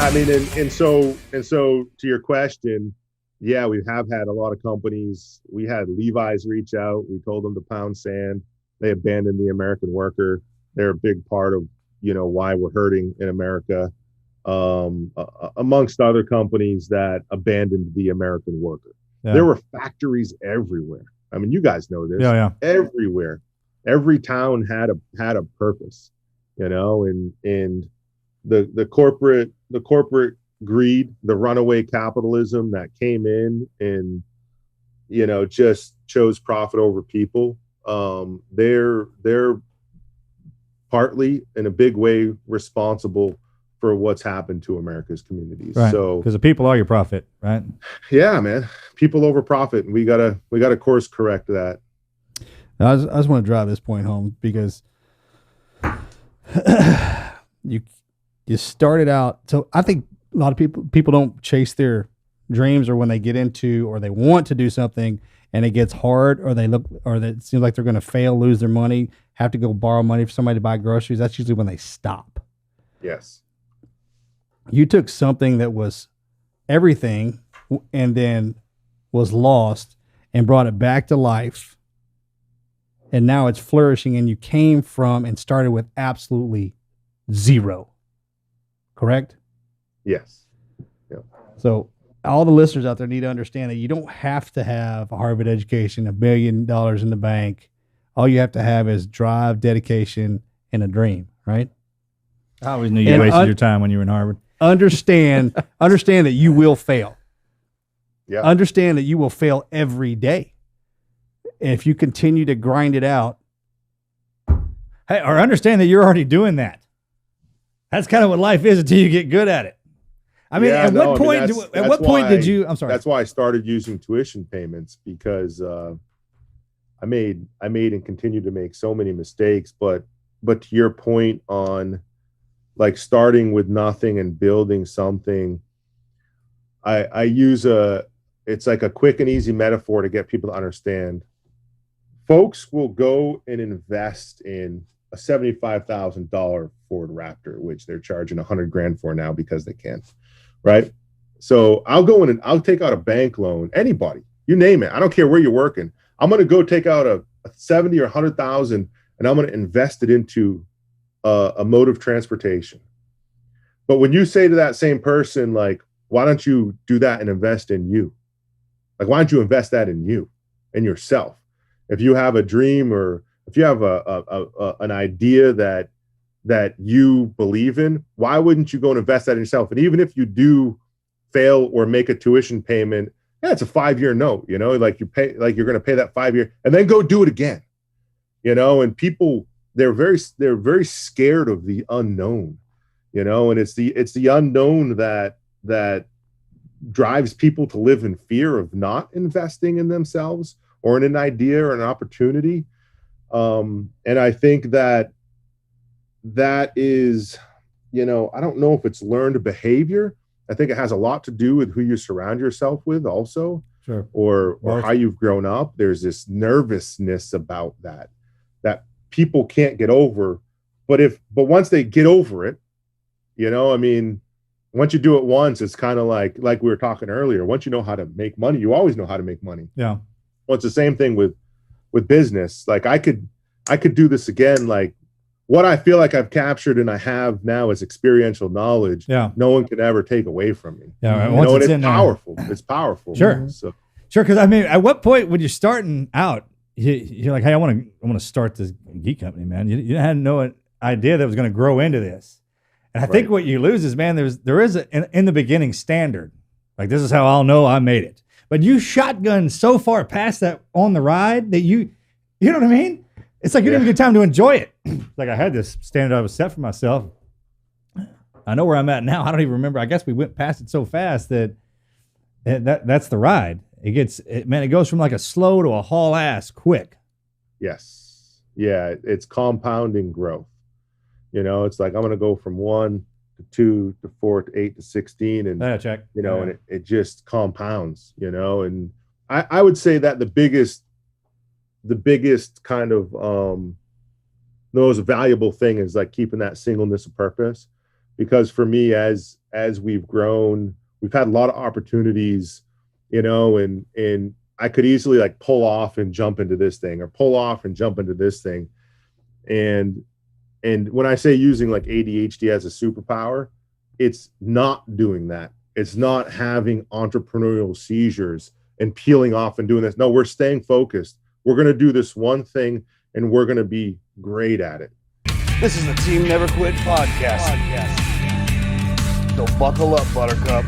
I mean, and so to your question, yeah, we have had a lot of companies. We had Levi's reach out. We told them to pound sand. They abandoned the American worker. They're a big part of, why we're hurting in America, amongst other companies that abandoned the American worker. Yeah. There were factories everywhere. I mean, you guys know this. Yeah. Everywhere. Every town had a purpose, and the corporate greed, the runaway capitalism that came in and, just chose profit over people. They're partly in a big way responsible for what's happened to America's communities. Right. So because the people are your profit, right? Yeah, man. People over profit, and we gotta course correct that. I just want to drive this point home because you started out. So I think a lot of people don't chase their dreams, or when they get into or they want to do something and it gets hard, or it seems like they're going to fail, lose their money, have to go borrow money for somebody to buy groceries. That's usually when they stop. Yes. You took something that was everything and then was lost and brought it back to life. And now it's flourishing, and you came from and started with absolutely zero. Correct? Yes. Yeah. So all the listeners out there need to understand that you don't have to have a Harvard education, $1 billion in the bank. All you have to have is drive, dedication, and a dream, right? I always knew you wasted your time when you were in Harvard. Understand that you will fail. Yeah. Understand that you will fail every day. And if you continue to grind it out. Hey, or understand that you're already doing that. That's kind of what life is until you get good at it. I mean, at what point did you, I'm sorry. That's why I started using tuition payments, because I made and continue to make so many mistakes, but to your point on like starting with nothing and building something, I use it's like a quick and easy metaphor to get people to understand. Folks will go and invest in a $75,000 Ford Raptor, which they're charging $100,000 for now because they can, right? So I'll go in and I'll take out a bank loan. Anybody, you name it. I don't care where you're working. I'm going to go take out a 70 or 100,000, and I'm going to invest it into a mode of transportation. But when you say to that same person, like, why don't you do that and invest in you? Like, why don't you invest that in you and yourself? If you have a dream, or if you have an idea that you believe in, why wouldn't you go and invest that in yourself? And even if you do fail or make a tuition payment, it's a 5-year note, like you're going to pay that 5-year and then go do it again, and people, they're very scared of the unknown, and it's the unknown that drives people to live in fear of not investing in themselves or in an idea or an opportunity. And I think that is, I don't know if it's learned behavior. I think it has a lot to do with who you surround yourself with also, sure, or how you've grown up. There's this nervousness about that people can't get over. But once they get over it, once you do it once, it's kind of like we were talking earlier. Once you know how to make money, you always know how to make money. Yeah. Well, it's the same thing with business. Like I could do this again. Like what I feel like I've captured and I have now is experiential knowledge. Yeah. No one can ever take away from me. Yeah. And it's powerful. It's powerful. Sure. So. Sure. Cause I mean, at what point when you're starting out, you're like, hey, I want to start this geek company, man. You had no idea that it was going to grow into this. And I think what you lose is, man, there is in the beginning standard. Like, this is how I'll know I made it. But you shotgun so far past that on the ride that you know what I mean? It's like you didn't even get time to enjoy it. Like, I had this standard I was set for myself. I know where I'm at now. I don't even remember. I guess we went past it so fast that's the ride. It goes from like a slow to a haul ass quick. Yes. Yeah. It's compounding growth. It's like, I'm going to go from 1 to 2 to 4 to 8 to 16. And, check. And it just compounds, and I would say that the biggest kind of, the most valuable thing is like keeping that singleness of purpose. because for me, as we've grown, we've had a lot of opportunities, you know, and I could easily like pull off and jump into this thing, or pull off and jump into this thing. And when I say using like ADHD as a superpower, it's not doing that. It's not having entrepreneurial seizures and peeling off and doing this. No, we're staying focused. We're going to do this one thing and we're going to be great at it. This is the Team Never Quit Podcast. So buckle up, Buttercup.